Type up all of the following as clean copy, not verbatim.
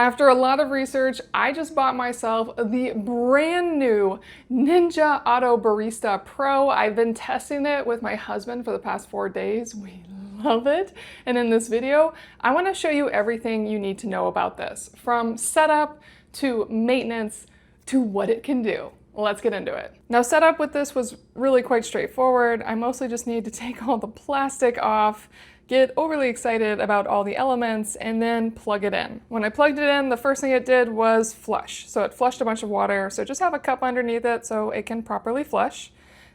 After a lot of research, I just bought myself the brand new Ninja AutoBarista Pro. I've been testing it with my husband for the past 4 days. We love it. And in this video, I want to show you everything you need to know about this, from setup to maintenance to what it can do. Let's get into it. Now, setup with this was really quite straightforward. I mostly just need to take all the plastic off, get overly excited about all the elements, and then plug it in. When I plugged it in, the first thing it did was flush. So it flushed a bunch of water. So just have a cup underneath it so it can properly flush.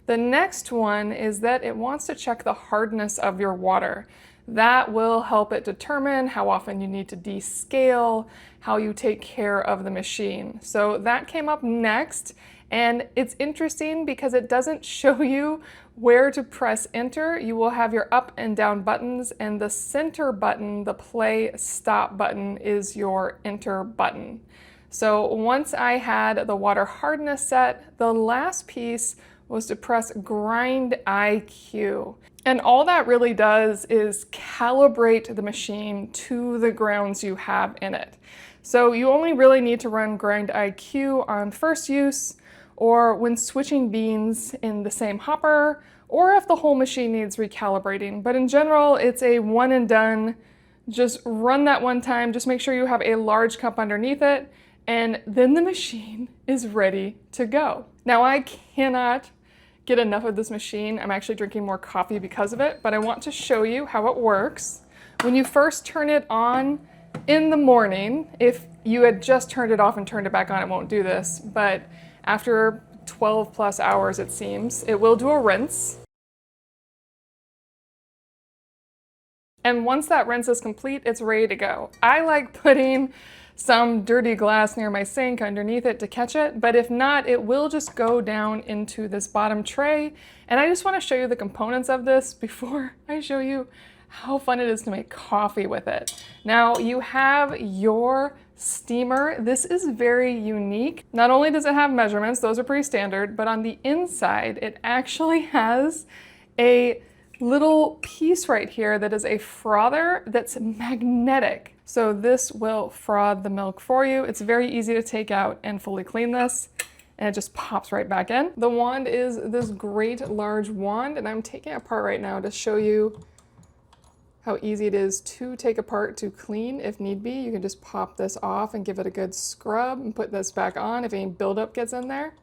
The next one is that it wants to check the hardness of your water. That will help it determine how often you need to descale, how you take care of the machine. So that came up next. And it's interesting because it doesn't show you where to press enter. You will have your up and down buttons, and the center button, the play stop button, is your enter button. So once I had the water hardness set, the last piece was to press grind IQ. And all that really does is calibrate the machine to the grounds you have in it. So you only really need to run grind IQ on first use, or when switching beans in the same hopper, or if the whole machine needs recalibrating. But in general, it's a one and done. Just run that one time, just make sure you have a large cup underneath it, and then the machine is ready to go. Now, I cannot get enough of this machine. I'm actually drinking more coffee because of it, but I want to show you how it works. When you first turn it on in the morning, if you had just turned it off and turned it back on, it won't do this, but after 12 plus hours, it seems, it will do a rinse. And once that rinse is complete, it's ready to go. I like putting some dirty glass near my sink underneath it to catch it, but if not, it will just go down into this bottom tray. And I just want to show you the components of this before I show you how fun it is to make coffee with it. Now, you have your steamer. This is very unique. Not only does it have measurements, those are pretty standard, but on the inside, it actually has a little piece right here that is a frother that's magnetic. So this will froth the milk for you. It's very easy to take out and fully clean this, and it just pops right back in. The wand is this great large wand, and I'm taking it apart right now to show you how easy it is to take apart to clean if need be. You can just pop this off and give it a good scrub and put this back on if any buildup gets in there.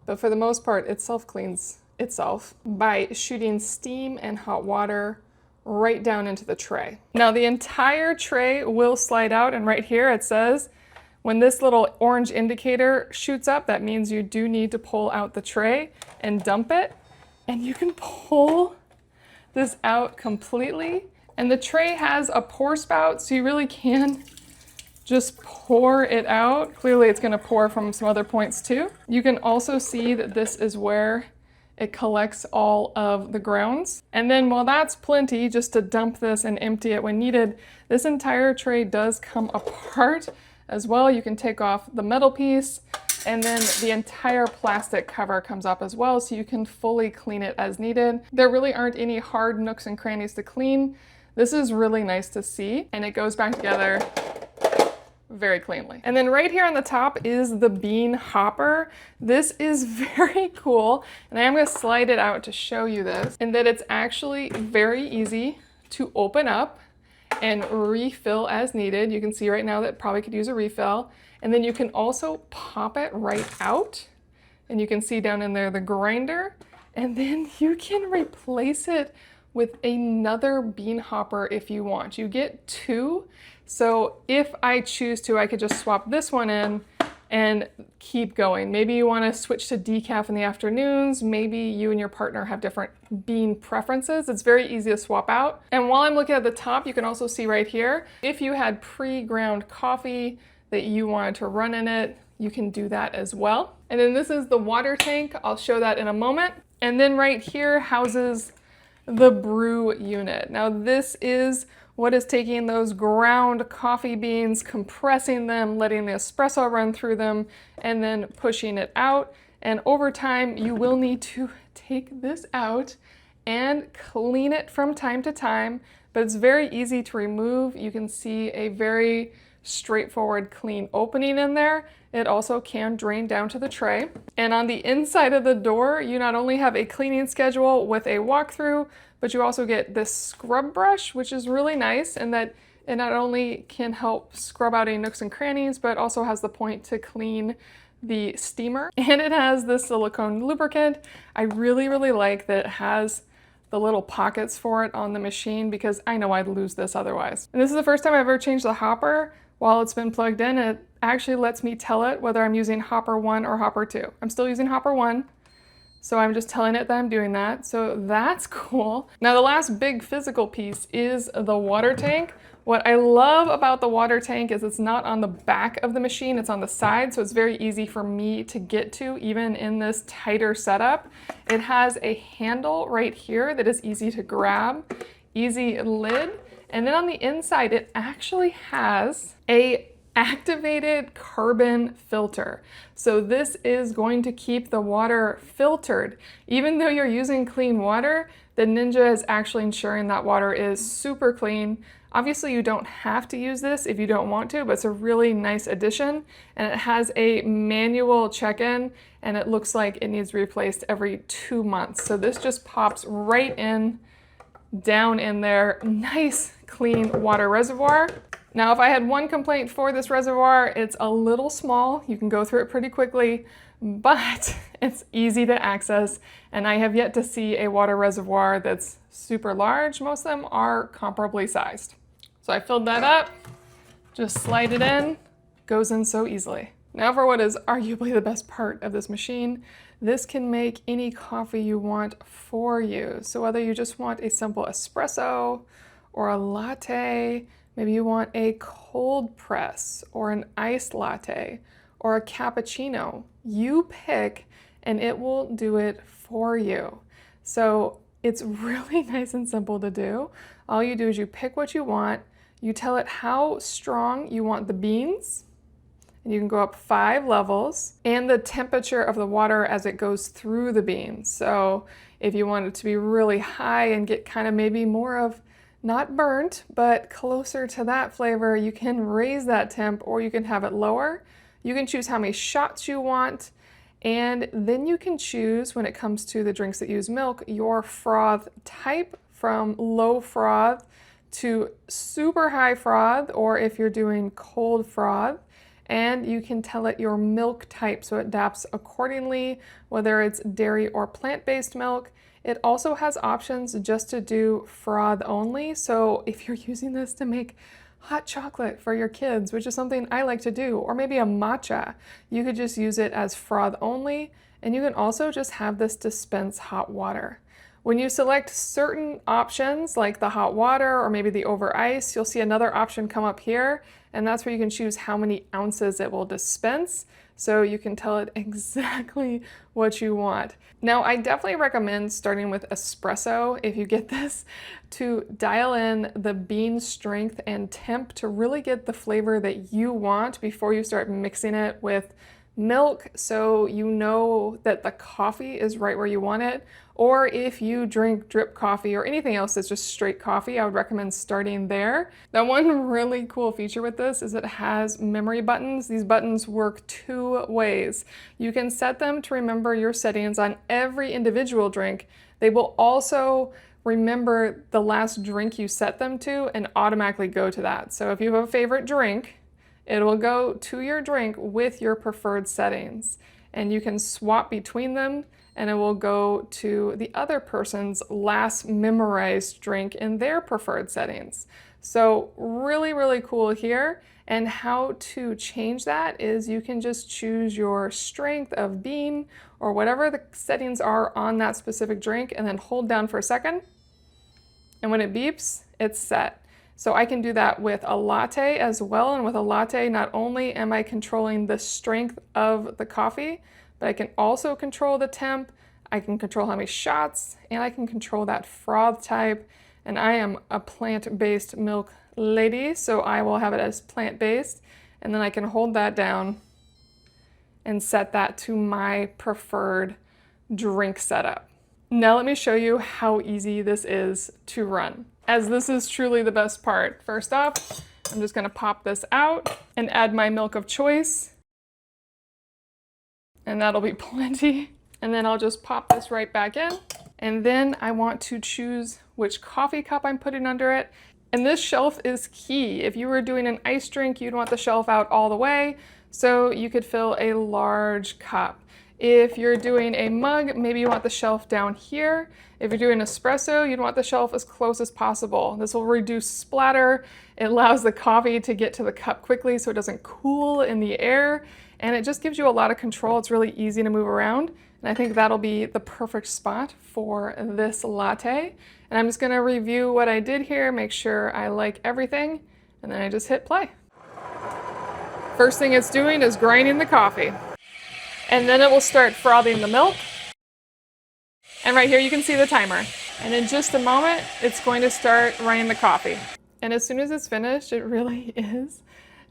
But for the most part, it self-cleans itself by shooting steam and hot water right down into the tray. Now the entire tray will slide out, and right here it says, when this little orange indicator shoots up, that means you do need to pull out the tray and dump it. And you can pull this out completely, and the tray has a pour spout, so you really can just pour it out. Clearly it's going to pour from some other points too. You can also see that this is where it collects all of the grounds. And then while that's plenty just to dump this and empty it when needed, this entire tray does come apart as well. You can take off the metal piece, and then the entire plastic cover comes up as well, so you can fully clean it as needed. There really aren't any hard nooks and crannies to clean. This is really nice to see, and it goes back together very cleanly. And then right here on the top is the bean hopper. This is very cool, and I am going to slide it out to show you this, and that it's actually very easy to open up and refill as needed. You can see right now that it probably could use a refill. And then you can also pop it right out, and you can see down in there the grinder, and then you can replace it with another bean hopper if you want. You get two, so if I choose to, I could just swap this one in and keep going. Maybe you want to switch to decaf in the afternoons. Maybe you and your partner have different bean preferences. It's very easy to swap out. And while I'm looking at the top, you can also see right here, if you had pre-ground coffee that you wanted to run in it, you can do that as well. And then this is the water tank. I'll show that in a moment. And then right here houses the brew unit. Now this is what is taking those ground coffee beans, compressing them, letting the espresso run through them, and then pushing it out. And over time, you will need to take this out and clean it from time to time, but it's very easy to remove. You can see a very straightforward, clean opening in there, it also can drain down to the tray. And on the inside of the door, you not only have a cleaning schedule with a walkthrough, but you also get this scrub brush, which is really nice, and that it not only can help scrub out any nooks and crannies, but also has the point to clean the steamer. And it has this silicone lubricant. I really, really like that it has the little pockets for it on the machine, because I know I'd lose this otherwise. And this is the first time I've ever changed the hopper while it's been plugged in, and it actually lets me tell it whether I'm using hopper 1 or hopper 2. I'm still using hopper 1, so I'm just telling it that I'm doing that, so that's cool. Now the last big physical piece is the water tank. What I love about the water tank is it's not on the back of the machine, it's on the side, so it's very easy for me to get to, even in this tighter setup. It has a handle right here that is easy to grab, easy lid, and then on the inside it actually has a activated carbon filter. So this is going to keep the water filtered. Even though you're using clean water, the Ninja is actually ensuring that water is super clean. Obviously you don't have to use this if you don't want to, but it's a really nice addition, and it has a manual check-in, and it looks like it needs replaced every 2 months. So this just pops right in, down in there. Nice clean water reservoir. Now if I had one complaint for this reservoir, it's a little small. You can go through it pretty quickly, but it's easy to access, and I have yet to see a water reservoir that's super large. Most of them are comparably sized. So I filled that up, just slide it in, goes in so easily. Now for what is arguably the best part of this machine. This can make any coffee you want for you. So whether you just want a simple espresso or a latte, maybe you want a cold press or an iced latte or a cappuccino, you pick and it will do it for you. So it's really nice and simple to do. All you do is you pick what you want, you tell it how strong you want the beans, and you can go up 5 levels, and the temperature of the water as it goes through the beans. So if you want it to be really high and get kind of maybe more of, not burnt, but closer to that flavor, you can raise that temp, or you can have it lower. You can choose how many shots you want, and then you can choose, when it comes to the drinks that use milk, your froth type, from low froth to super high froth, or if you're doing cold froth. And you can tell it your milk type, so it adapts accordingly, whether it's dairy or plant-based milk. It also has options just to do froth only. So if you're using this to make hot chocolate for your kids, which is something I like to do, or maybe a matcha, you could just use it as froth only. And you can also just have this dispense hot water. When you select certain options like the hot water or maybe the over ice, you'll see another option come up here, and that's where you can choose how many ounces it will dispense. So you can tell it exactly what you want. Now, I definitely recommend starting with espresso if you get this, to dial in the bean strength and temp to really get the flavor that you want before you start mixing it with milk, so you know that the coffee is right where you want it. Or if you drink drip coffee or anything else that's just straight coffee, I would recommend starting there. Now, one really cool feature with this is it has memory buttons. These buttons work 2 ways. You can set them to remember your settings on every individual drink. They will also remember the last drink you set them to and automatically go to that. So if you have a favorite drink, it will go to your drink with your preferred settings, and you can swap between them, and it will go to the other person's last memorized drink in their preferred settings. So really, really cool here. And how to change that is you can just choose your strength of bean or whatever the settings are on that specific drink, and then hold down for a second. And when it beeps, it's set. So I can do that with a latte as well, and with a latte, not only am I controlling the strength of the coffee, but I can also control the temp, I can control how many shots, and I can control that froth type. And I am a plant-based milk lady, so I will have it as plant-based, and then I can hold that down and set that to my preferred drink setup. Now let me show you how easy this is to run, as this is truly the best part. First off, I'm just gonna pop this out and add my milk of choice. And that'll be plenty. And then I'll just pop this right back in. And then I want to choose which coffee cup I'm putting under it. And this shelf is key. If you were doing an iced drink, you'd want the shelf out all the way, so you could fill a large cup. If you're doing a mug, maybe you want the shelf down here. If you're doing espresso, you'd want the shelf as close as possible. This will reduce splatter. It allows the coffee to get to the cup quickly so it doesn't cool in the air. And it just gives you a lot of control. It's really easy to move around. And I think that'll be the perfect spot for this latte. And I'm just gonna review what I did here, make sure I like everything, and then I just hit play. First thing it's doing is grinding the coffee. And then it will start frothing the milk. And right here you can see the timer. And in just a moment, it's going to start running the coffee. And as soon as it's finished, it really is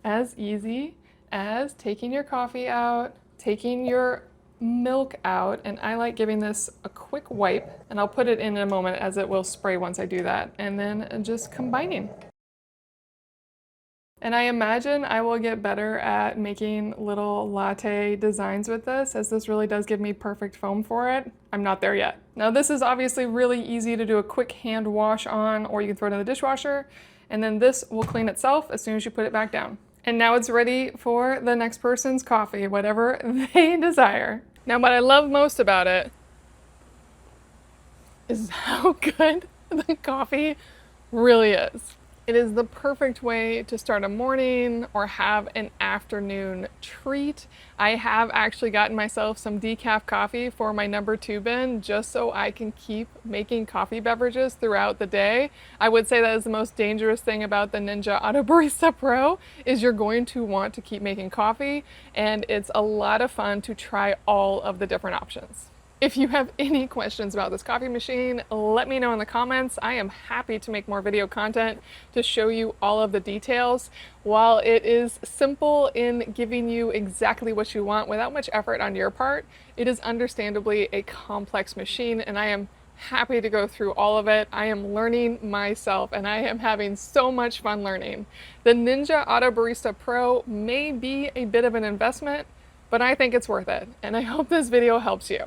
as easy as taking your coffee out, taking your milk out, and I like giving this a quick wipe, and I'll put it in a moment as it will spray once I do that, and then just combining. And I imagine I will get better at making little latte designs with this, as this really does give me perfect foam for it. I'm not there yet. Now this is obviously really easy to do a quick hand wash on, or you can throw it in the dishwasher, and then this will clean itself as soon as you put it back down. And now it's ready for the next person's coffee, whatever they desire. Now what I love most about it is how good the coffee really is. It is the perfect way to start a morning or have an afternoon treat. I have actually gotten myself some decaf coffee for my number 2 bin just so I can keep making coffee beverages throughout the day. I would say that is the most dangerous thing about the Ninja AutoBarista Pro is you're going to want to keep making coffee, and it's a lot of fun to try all of the different options. If you have any questions about this coffee machine, let me know in the comments. I am happy to make more video content to show you all of the details. While it is simple in giving you exactly what you want without much effort on your part, it is understandably a complex machine, and I am happy to go through all of it. I am learning myself, and I am having so much fun learning. The Ninja AutoBarista Pro may be a bit of an investment, but I think it's worth it, and I hope this video helps you.